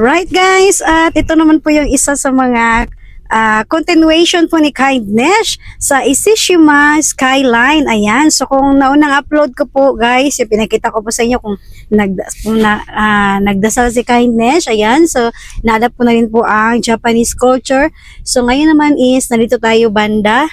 Alright guys, at ito naman po yung isa sa mga continuation po ni Kindness sa Isishima Skyline. Ayan, so kung naunang upload ko po guys, yung pinakita ko po sa inyo kung nagdasal si Kindness. Ayan, so naadap ko na rin po ang Japanese culture. So ngayon naman is, nandito tayo banda.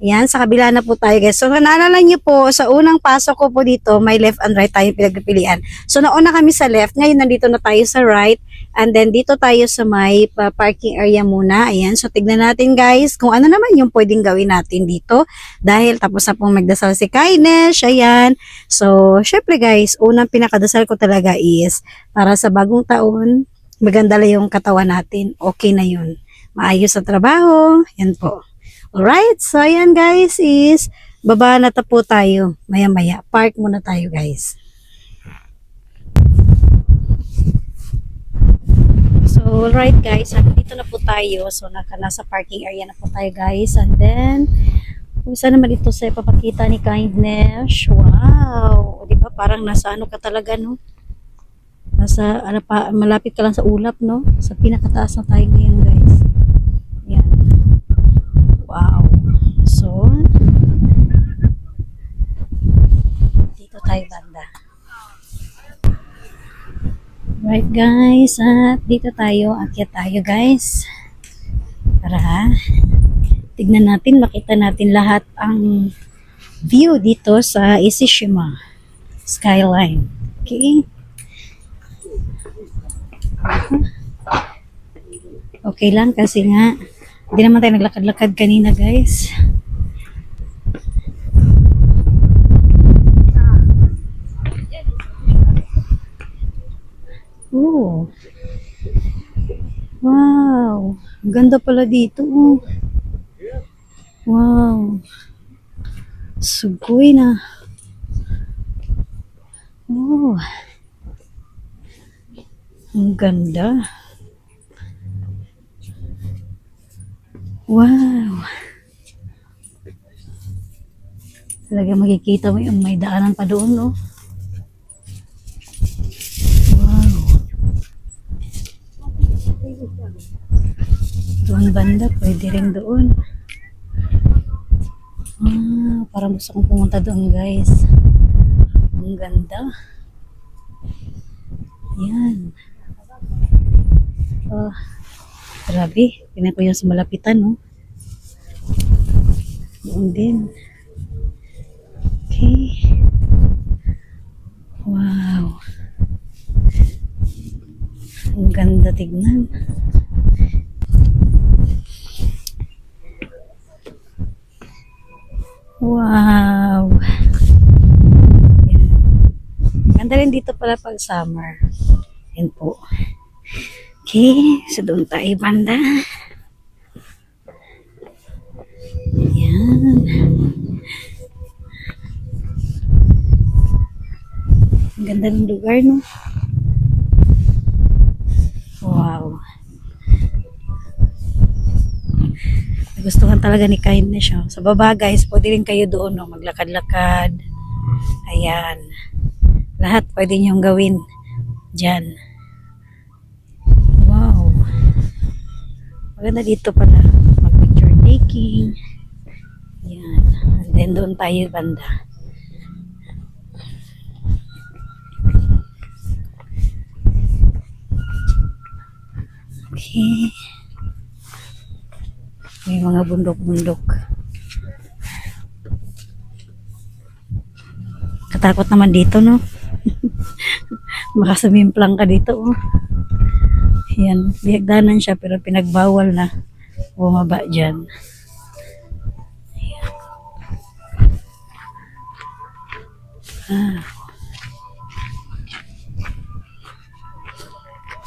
Ayan, sa kabila na po tayo guys. So naalala niyo po, sa unang pasok ko po dito, may left and right tayo pinagpipilian. So nauna kami sa left, ngayon nandito na tayo sa right. And then dito tayo sa may parking area muna. Ayan, so tignan natin guys kung ano naman yung pwedeng gawin natin dito. Dahil tapos na pong magdasal si Kindness. Ayan, so syempre guys, unang pinakadasal ko talaga is para sa bagong taon, maganda lang yung katawan natin. Okay na yun. Maayos sa trabaho. Yan po. Alright, so ayan guys is baba na po tayo maya maya. Park muna tayo guys. So alright guys, dito na po tayo. So nasa parking area na po tayo guys. And then, isa naman ito sa ipapakita ni Kindness. Wow! Di ba parang nasa ano ka talaga no? Nasa ano pa, malapit ka lang sa ulap no? Sa pinakataas na tayo ngayon guys. Yan. Wow. So, dito tayo banda. Right guys, at dito tayo, akyat tayo guys. Para tignan natin, makita natin lahat ang view dito sa Isishima Skyline. Okay. Okay lang kasi nga hindi naman tayo naglakad-lakad kanina guys. Oh. Wow. Ganda pala dito. Oh. Wow. Sugoy na. Oh. Ang ganda. Wow. Talaga makikita mo yung may daanan pa doon, no? Wow. Doon banda, pwede rin doon. Parang gusto kong pumunta doon, guys. Ang ganda. Yan. Oh. Grabe, pinan ko yung sa malapitan, no? Doon din. Okay. Wow. Ang ganda tignan. Wow. Yan. Ganda rin dito pala pag summer. Yan po. Okay, so doon tayo banda. Yan. Ang ganda ng lugar, no? Wow. Nagustuhan talaga ni Kindness siya. Sa baba guys, pwede rin kayo doon, no? Maglakad-lakad. Ayan. Lahat pwede niyong gawin dyan. Wow. Maganda dito pala. Mag-picture taking. Yan. And then doon tayo banda. Okay. May mga bundok-bundok. Katakot naman dito, no? Makasumimplang ka dito, oh. Yan, bihagdanan siya pero pinagbawal na bumaba dyan. Ayan.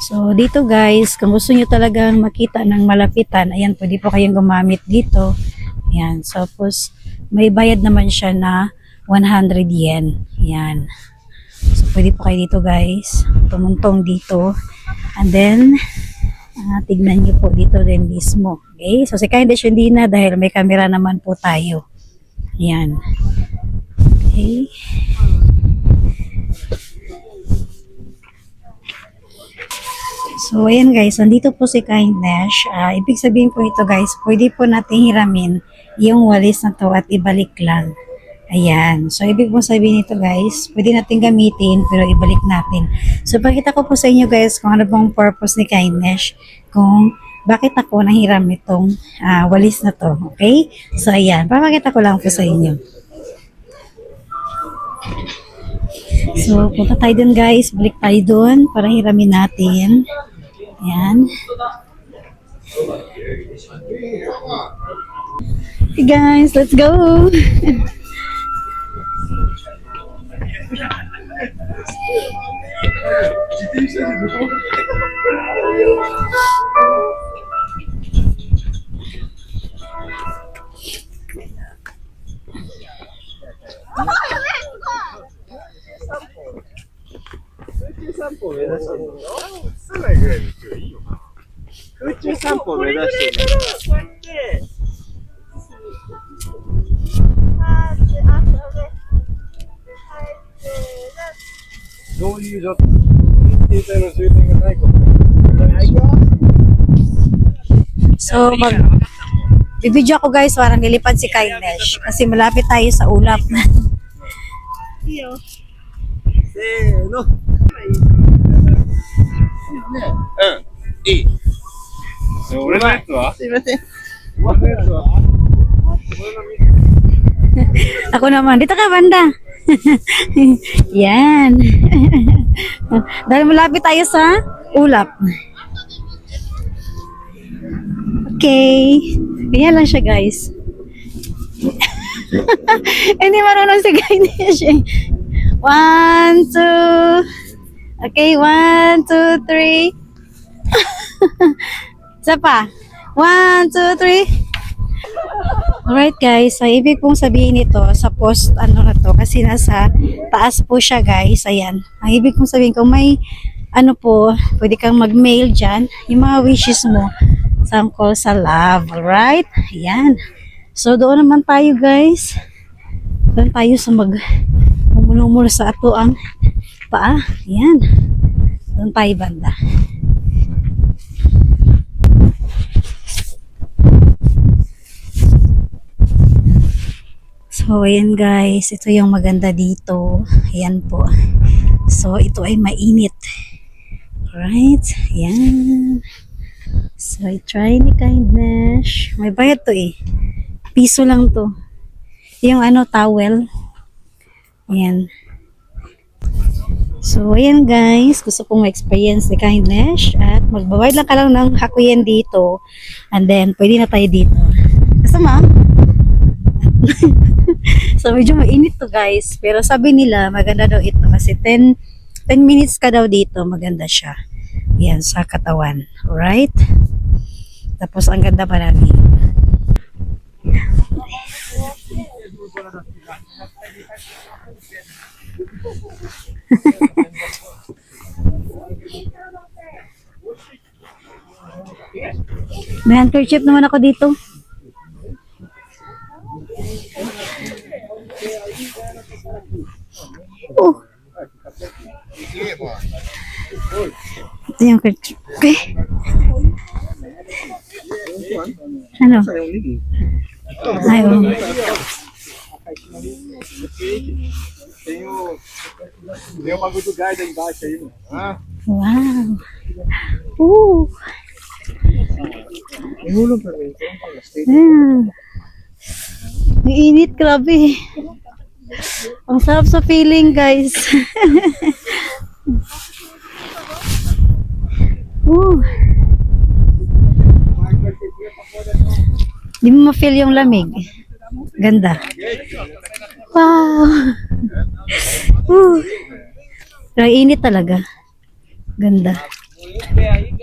So, dito guys, kung gusto nyo talagang makita ng malapitan, ayan, pwede po kayong gumamit dito. Ayan, so, tapos, may bayad naman siya na 100 yen. Ayan. So, pwede po kayo dito guys, tumuntong dito. And then, tignan nyo po dito rin mismo. Okay? So, si Kindness hindi na dahil may camera naman po tayo. Ayan. Okay. So, ayan guys, nandito po si Kindness. Ibig sabihin po ito guys, pwede po natin hiramin yung walis na to at ibalik lang. Ayan. So, ibig po sabihin ito guys, pwede natin gamitin pero ibalik natin. So, pakita ko po sa inyo guys kung ano pong purpose ni Kindness. Kung bakit ako nahiram itong walis na to. Okay? So, ayan. Papakita ko lang po sa inyo. So, punta tayo dun guys. Balik tayo dun para hiramin natin. Ayan. Hey guys, let's go! So, bibidyo ako guys, parang nilipad si Kindness kasi malapit tayo sa ulap. せーの。いい。俺のやつはすいません。俺のやつは Ako naman, dito ka banda. Yan. Dahil malapit tayo sa ulap. Okay. Ganyan lang siya guys. Hindi marunong si Kindness eh. 1, 2. Okay, 1, 2, 3. Isa pa. 1, 2, 3. Alright guys, so ibig pong sabihin nito sa post ano na to kasi nasa taas po siya guys. Ayan. Ang ibig pong sabihin kung may ano po, pwede kang mag-mail dyan yung mga wishes mo tungkol sa love. Alright? Ayan. So doon naman tayo guys. Doon tayo sa mumulumul sa ato ang paa. Ayan. Doon tayo banda. So, ayan guys. Ito yung maganda dito. Ayan po. So, ito ay mainit. Alright. Ayan. So, i-try ni Kindness. May bayad to eh. Piso lang to. Yung ano, towel. Ayan. So, ayan guys. Gusto kong ma-experience ni Kindness. At magbabayad lang ka lang ng hakuyen dito. And then, pwede na tayo dito. Kasama? So, medyo mainit to guys. Pero sabi nila, maganda daw ito. Kasi 10 minutes ka daw dito. Maganda siya. Yan, sa katawan. Alright? Tapos, ang ganda pa namin. May handkerchief naman ako dito. Oh. Ito yung handkerchief. Okay. Ano? Ayaw. Tem uma bagulho do gás aí embaixo aí, mano. Ah, Wow. enrolou pra mim. Ang init, grabe. Ang sarap sa feeling, guys. Di mo ma-feel yung lamig. Ganda. Wow. Pero init talaga. Ganda.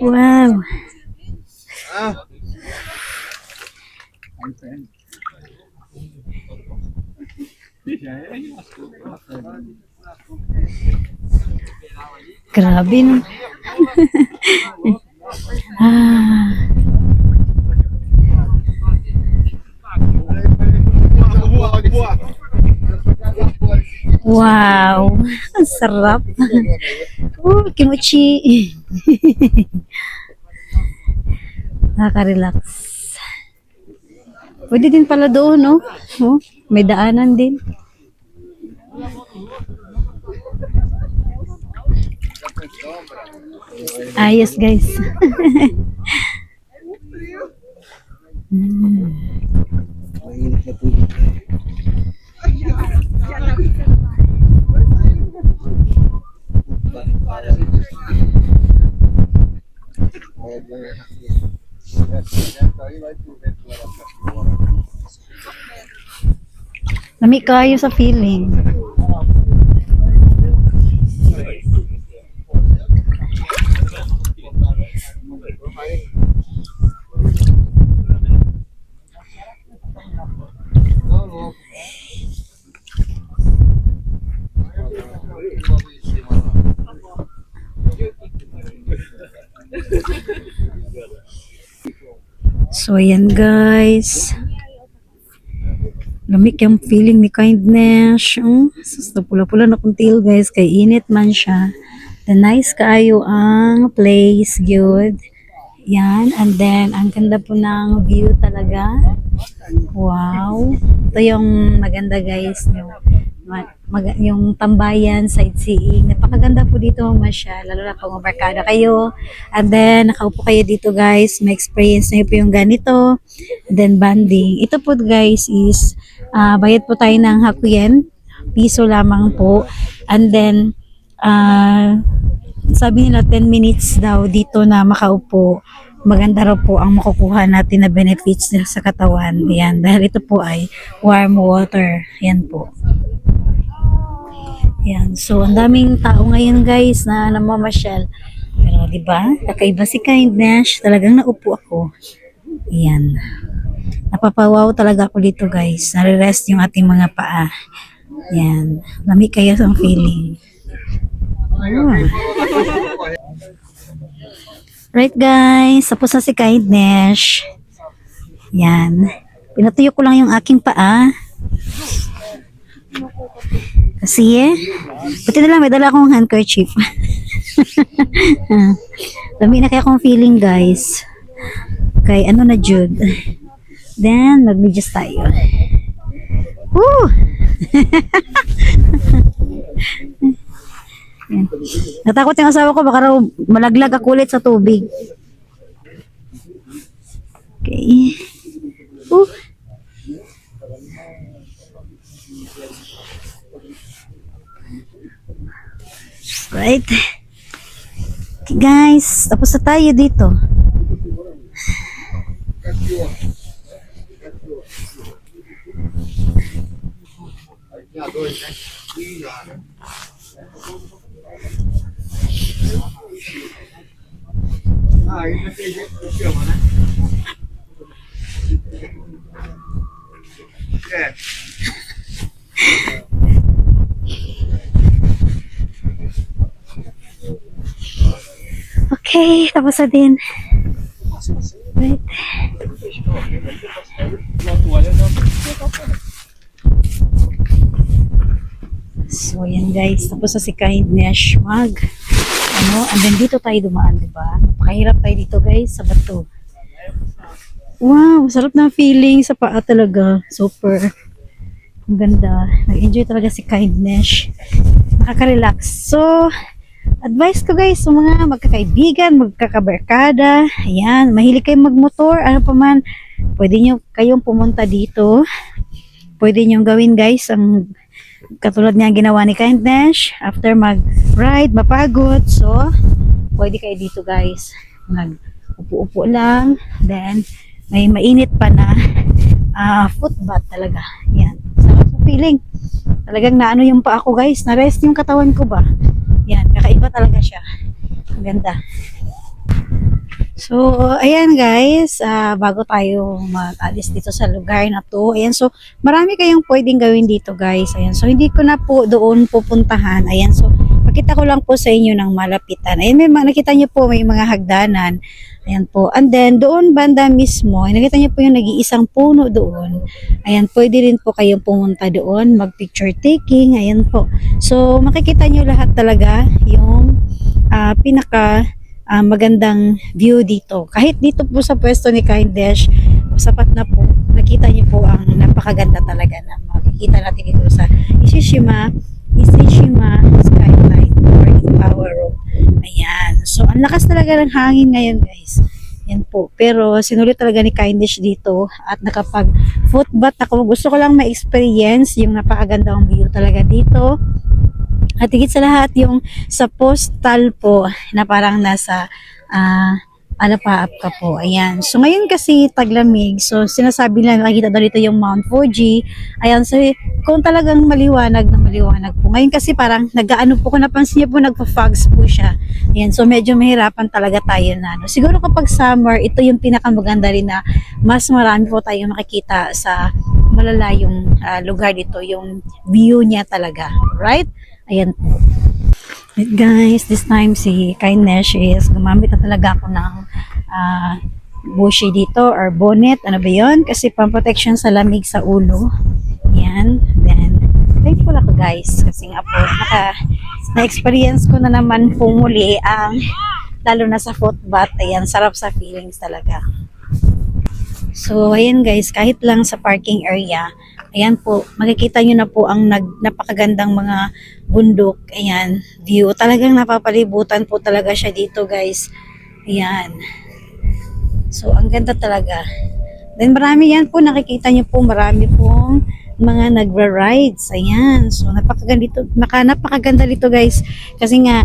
Wow. Ah. Grabe no. Wow. Ang sarap. Oh, kimochi. Nakaka-relax. Pwede din pala doon, no? Oh, may daanan din. Ayos, guys. Mainit na tubig. Bayad lang yung hakya. Lami kayo sa feeling. So, ayan guys. Lamig yung feeling ni kindness. Sus, pula-pula na kuntil guys. Kay init man siya. The nice kaayo ang place. Good. Yan. And then, ang ganda po ng view talaga. Wow. Ito yung maganda guys. Yung tambayan, sightseeing. Napakaganda po dito masya. Lalo na kung barkada kayo. And then, nakaupo kayo dito guys. May experience na po yung ganito. And then, banding. Ito po guys is bayad po tayo ng Hakuyen. Piso lamang po. And then, sabi nila 10 minutes daw dito na makaupo. Maganda raw po ang makukuha natin na benefits sa katawan. Yan. Dahil ito po ay warm water. Yan po. Yan. So, ang daming tao ngayon guys na namamasyal. Pero, di ba? Kakaiba si kindness. Talagang naupo ako. Yan. Napapawaw talaga ako dito guys. Nare-rest yung ating mga paa. Yan. Lamig kayo sa feeling. Oh. Right guys. Tapos na si kindness. Yan. Pinatuyo ko lang yung aking paa. Kasi buti na lang may dala akong handkerchief. Dami na kaya akong feeling guys. Kay ano na Jude. Then mag-videos tayo. Woo! Yan. Natakot yung asawa ko baka raw malaglag ako ulit sa tubig. Okay. Right. Okay guys, tapos na tayo dito. Okay, tapos na din. Right. So, yan guys. Tapos na si kindness and then dito tayo dumaan, diba? Napakahirap tayo dito guys, sa bato. Wow, sarap na feeling sa paa talaga. Super. Ang ganda. Nag-enjoy talaga si kindness. Nakaka-relax. So, advice ko guys sa mga magkakaibigan, magkakabarkada, ayan, mahilig kayong magmotor, ano pa man, pwede nyo kayong pumunta dito. Pwede nyo gawin guys, ang katulad nga ginawa ni kindness, after mag-ride, mapagod, so, pwede kayo dito guys, nag-upo-upo lang, then, may mainit pa na footbath talaga, yan, sarap sa feeling, talagang naano yung paa ko guys, na-rest yung katawan ko ba. Yan, kakaiba talaga siya. Ang ganda. So, ayan guys, bago tayo mag-alis dito sa lugar na to, ayan, so, marami kayong pwedeng gawin dito guys, ayan, so, hindi ko na po doon pupuntahan, ayan, so, pakita ko lang po sa inyo ng malapitan, ayan, nakita nyo po, may mga hagdanan, ayan po, and then, doon banda mismo, nakita nyo po yung nag-iisang puno doon, ayan, pwede rin po kayong pumunta doon, mag-picture taking, ayan po, so, makikita nyo lahat talaga, yung pinaka magandang view dito. Kahit dito po sa pwesto ni Kindness, sapat na po. Nakita niyo po ang napakaganda talaga na makikita natin dito sa Ishishima Skyline or Power Road. Ayan. So, ang lakas talaga ng hangin ngayon, guys. Yan po. Pero, sinulit talaga ni Kindness dito at nakapag footbath ako. Gusto ko lang ma-experience yung napakagandang view talaga dito. At higit sa lahat yung sa postal po na parang nasa Alapaap ka po. Ayan. So ngayon kasi taglamig. So sinasabi lang nakikita daw dito yung Mount Fuji. Ayan. So kung talagang maliwanag na maliwanag po. Ngayon kasi parang nag-aano po, kung napansin niyo po nagpa-fogs po siya. Ayan. So medyo mahirapan talaga tayo na. No? Siguro kapag summer, ito yung pinakamaganda rin na mas marami po tayong makikita sa malalayong lugar dito. Yung view niya talaga. Right? Ayan po. Right guys, this time si Kindness is gumamit na talaga ako ng bushi dito or bonnet. Ano ba yun? Kasi pang-protection sa lamig sa ulo. Yan. Then, thankful ako guys. Kasi nga po, na-experience ko na naman po muli ang lalo na sa footbath. Ayan, sarap sa feelings talaga. So, ayan guys, kahit lang sa parking area, ayan po, makikita nyo na po ang napakagandang mga bundok. Ayan, view. Talagang napapalibutan po talaga siya dito guys. Ayan. So, ang ganda talaga. Then, marami yan po, nakikita nyo po, marami pong mga nagra-rides. Ayan. So, napakaganda dito guys. Kasi nga,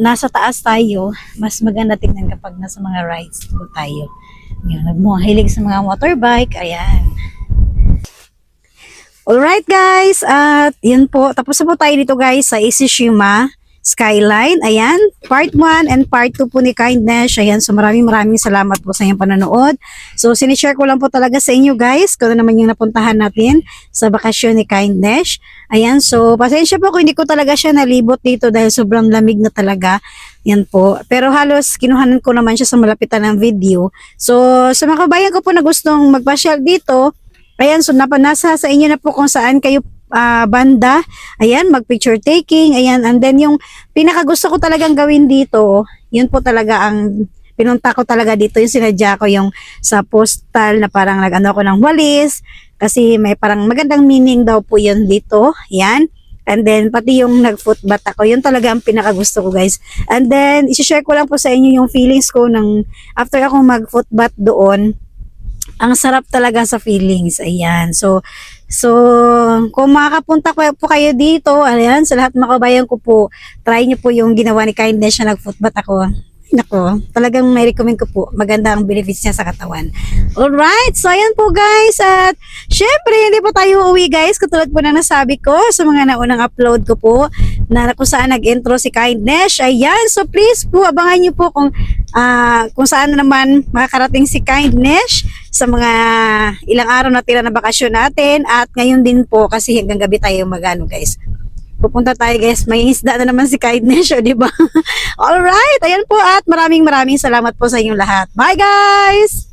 nasa taas tayo, mas maganda tingnan kapag nasa mga rides po tayo. Yun, hilig sa mga motorbike. Ayan. Alright guys, at yun po, tapos na po tayo dito guys sa Ishishima Skyline. Ayan, part 1 and part 2 po ni Kindness. Ayan, so maraming salamat po sa inyong panonood. So sinishare ko lang po talaga sa inyo guys kung ano naman yung napuntahan natin sa bakasyon ni Kindness. Ayan, so pasensya po kung hindi ko talaga siya nalibot dito dahil sobrang lamig na talaga. Yan po. Pero halos kinuhanan ko naman siya sa malapitan ng video. So sa mga kabayan ko po na gustong magpasyal dito, ayan, so nasa sa inyo na po kung saan kayo banda. Ayan, mag-picture taking. Ayan, and then yung pinaka gusto ko talagang gawin dito, yun po talaga ang pinunta ko talaga dito. Yung sinadya ko yung sa postal na parang nag-ano ko ng walis. Kasi may parang magandang meaning daw po yun dito. Ayan. And then, pati yung nag-footbath ako. Yun talaga ang pinaka gusto ko guys. And then, isi-share ko lang po sa inyo yung feelings ko ng after ako mag-footbath doon. Ang sarap talaga sa feelings. Ayan. So kung makakapunta po kayo dito, ayan, sa lahat ng kabayan ko po, try nyo po yung ginawa ni Kindness na nag-footbath ako. Nako, talagang may recommend ko po. Maganda ang benefits niya sa katawan. Alright, so ayan po guys. At syempre, hindi po tayo uuwi guys. Katulad po na nasabi ko sa mga naunang upload ko po na kung saan nag-intro si Kindness. Ayan, so please po, abangan nyo po kung saan naman makakarating si Kindness sa mga ilang araw na tira na bakasyon natin. At ngayon din po kasi hanggang gabi tayo magano guys. Pupunta tayo guys, may isda na naman si Kindness, di ba? Alright, ayan po at maraming salamat po sa inyong lahat. Bye guys!